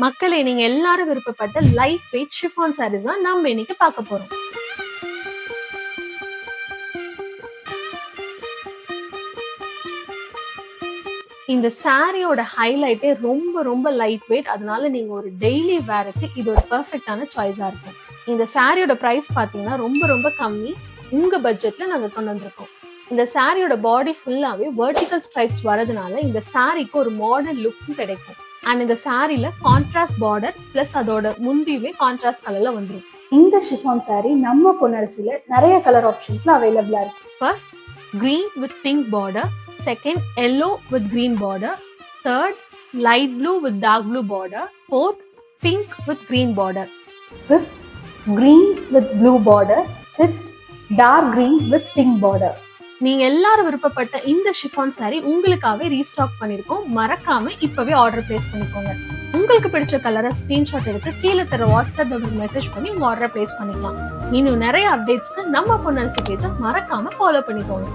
மக்களே, நீங்க எல்லாரும் விருப்பப்பட்ட லைட் வெயிட் ஷிஃபான் சாரீஸ் தான் நம்ம இன்னைக்கு பார்க்க போறோம். இந்த சாரியோட ஹைலைட்டே ரொம்ப ரொம்ப லைட் வெயிட். அதனால நீங்க ஒரு டெய்லி வேருக்கு இது ஒரு பெர்ஃபெக்ட்டான சாய்ஸா இருக்கும். இந்த சாரியோட பிரைஸ் பாத்தீங்கன்னா ரொம்ப ரொம்ப கம்மி. உங்க பட்ஜெட்ல நாங்க கொண்டு வந்திருக்கோம். இந்த சாரியோட பாடி ஃபுல்லாவே வெர்டிகல் ஸ்ட்ரைப்ஸ் வரதுனால இந்த சாரிக்கு ஒரு மாடர்ன் லுக்கும் கிடைக்கும். அண்ட் இந்த சாரில கான்ட்ராஸ்ட் பார்டர் பிளஸ் அதோட முந்தியுமே கான்ட்ராஸ்ட் கலர்ல வந்துடும். இந்த ஷிஃபான் சாரி நம்ம பொன்னரசில நிறைய கலர் ஆப்ஷன்ஸ்ல அவைலபிளா இருக்கு. First green with pink border, second yellow with green border, third light blue with dark blue border, fourth pink with green border, fifth green with blue border, sixth dark green with pink border. நீங்க எல்லாரும் விருப்பப்பட்ட இந்த chiffon sorry உங்களுக்காகவே restock பண்ணிருக்கோம். மறக்காம இப்பவே order place பண்ணிக்கோங்க. உங்களுக்கு பிடிச்ச கலரை ஸ்கிரீன்ஷாட் எடுத்து கீழே தர வாட்ஸ்அப் நம்பருக்கு மெசேஜ் பண்ணி உங்க ஆர்டர் பிளேஸ் பண்ணிக்கலாம். இன்னும் நிறைய அப்டேட்ஸ்க்கு நம்ம பொன்னரசி பேஜை மறக்காம ஃபாலோ பண்ணிக்கோங்க.